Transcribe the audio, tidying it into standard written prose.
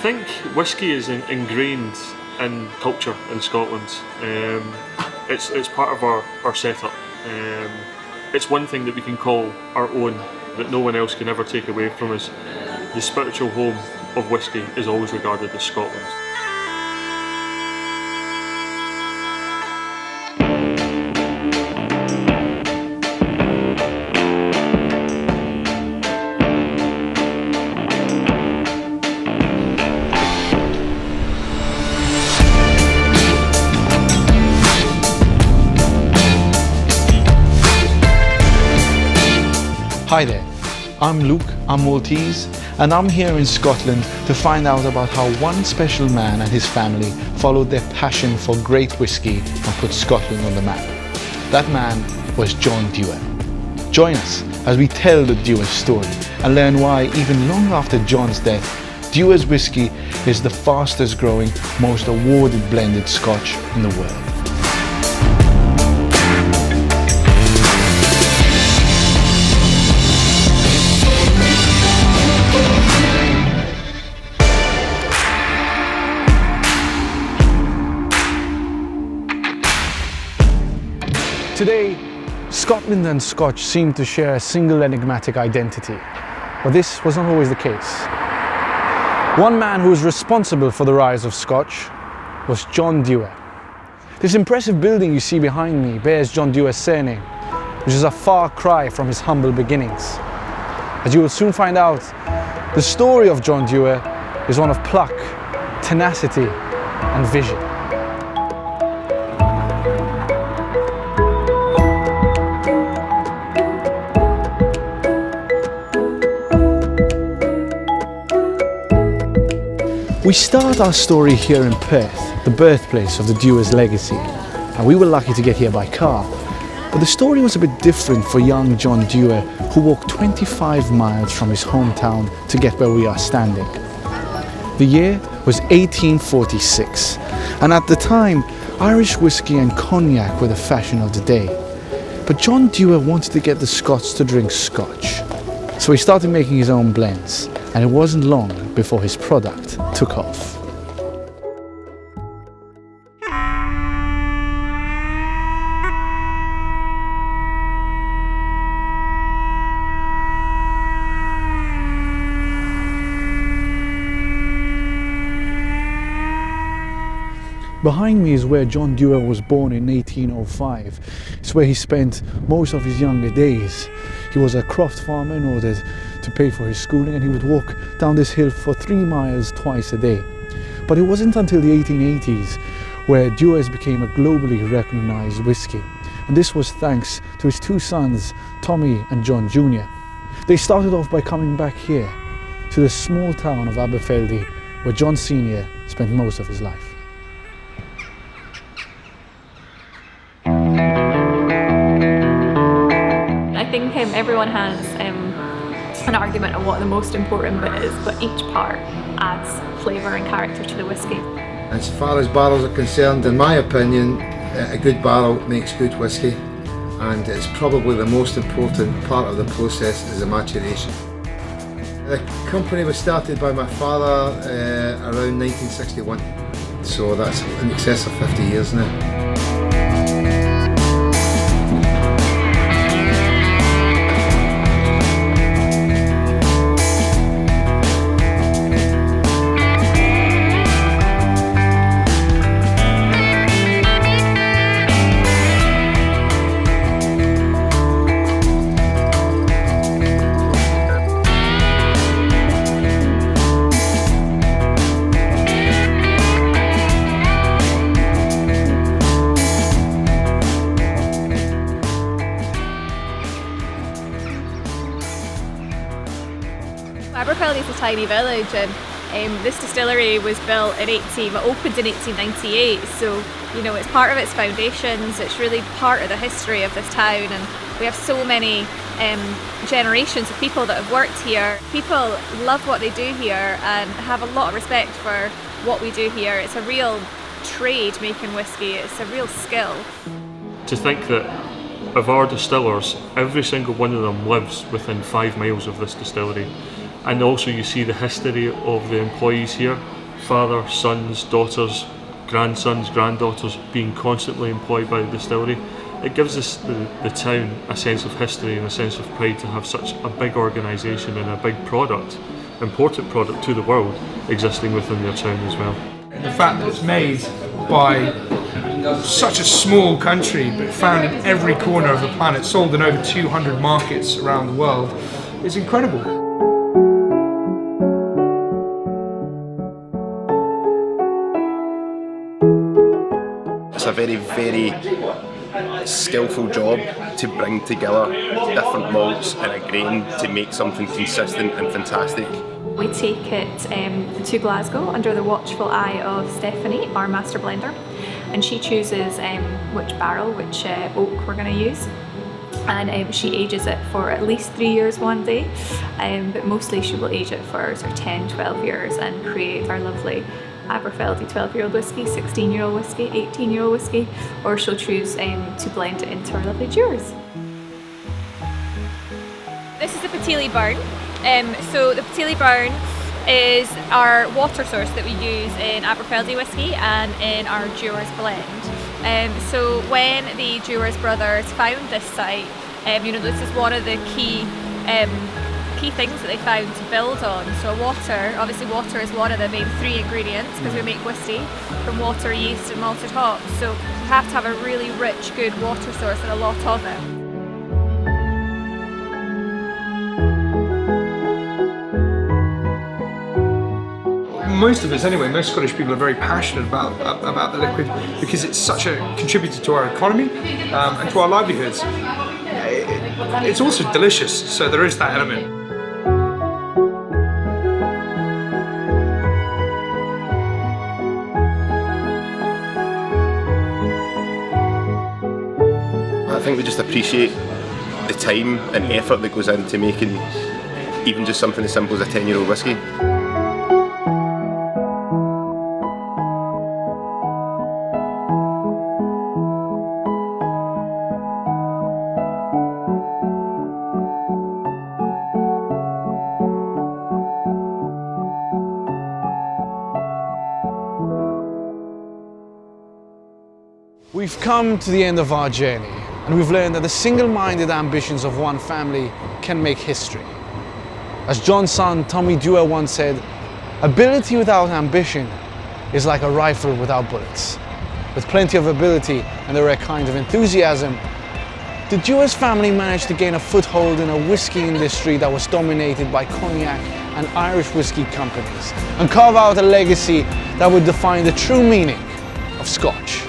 think whisky is ingrained in culture in Scotland. It's part of our setup. It's one thing that we can call our own, that no one else can ever take away from us. The spiritual home of whisky is always regarded as Scotland. Hi there, I'm Luke, I'm Maltese, and I'm here in Scotland to find out about how one special man and his family followed their passion for great whisky and put Scotland on the map. That man was John Dewar. Join us as we tell the Dewar story and learn why, even long after John's death, Dewar's whisky is the fastest growing, most awarded blended Scotch in the world. Today, Scotland and Scotch seem to share a single enigmatic identity, but this was not always the case. One man who was responsible for the rise of Scotch was John Dewar. This impressive building you see behind me bears John Dewar's surname, which is a far cry from his humble beginnings. As you will soon find out, the story of John Dewar is one of pluck, tenacity, and vision. We start our story here in Perth, the birthplace of the Dewar's legacy, and we were lucky to get here by car. But the story was a bit different for young John Dewar, who walked 25 miles from his hometown to get where we are standing. The year was 1846, and at the time, Irish whiskey and cognac were the fashion of the day. But John Dewar wanted to get the Scots to drink Scotch, so he started making his own blends, and it wasn't long before his product took off. Behind me is where John Dewar was born in 1805. It's where he spent most of his younger days. He was a croft farmer in order to pay for his schooling, and he would walk down this hill for 3 miles twice a day. But it wasn't until the 1880s where Dewars became a globally recognized whisky. And this was thanks to his 2 sons, Tommy and John Jr. They started off by coming back here to the small town of Aberfeldy, where John Sr. spent most of his life. I think everyone has an argument on what the most important bit is, but each part adds flavour and character to the whisky. As far as barrels are concerned, in my opinion, a good barrel makes good whisky, and it's probably the most important part of the process is the maturation. The company was started by my father around 1961, so that's in excess of 50 years now. Aberfeldy is a tiny village, and this distillery was built opened in 1898, so you know it's part of its foundations. It's really part of the history of this town, and we have so many generations of people that have worked here. People love what they do here and have a lot of respect for what we do here. It's a real trade making whisky. It's a real skill. To think that of our distillers, every single one of them lives within 5 miles of this distillery. And also you see the history of the employees here, father, sons, daughters, grandsons, granddaughters being constantly employed by the distillery. It gives us the town a sense of history and a sense of pride to have such a big organisation and a big product, important product to the world, existing within their town as well. The fact that it's made by such a small country but found in every corner of the planet, sold in over 200 markets around the world, is incredible. It's a very, very skillful job to bring together different malts and a grain to make something consistent and fantastic. We take it to Glasgow under the watchful eye of Stephanie, our master blender, and she chooses which barrel, which oak we're going to use. And she ages it for at least 3 years one day, but mostly she will age it for sort of 10, 12 years and create our lovely Aberfeldy 12-year-old whisky, 16-year-old whisky, 18-year-old whisky, or she'll choose to blend it into our lovely Dewars. This is the Patili Burn. So the Patili Burn is our water source that we use in Aberfeldy whisky and in our Dewars blend. So when the Dewars brothers found this site, this is one of the key things that they found to build on. So water, obviously water is one of the main 3 ingredients because we make whiskey from water, yeast and malted hops. So you have to have a really rich, good water source and a lot of it. Most of us anyway, most Scottish people are very passionate about the liquid because it's such a contributor to our economy and to our livelihoods. It's also delicious, so there is that element. I think we just appreciate the time and effort that goes into making even just something as simple as a 10-year-old whisky. We've come to the end of our journey, and we've learned that the single-minded ambitions of one family can make history. As John's son Tommy Dewar once said, ability without ambition is like a rifle without bullets. With plenty of ability and the right kind of enthusiasm, the Dewars family managed to gain a foothold in a whiskey industry that was dominated by cognac and Irish whiskey companies, and carve out a legacy that would define the true meaning of Scotch.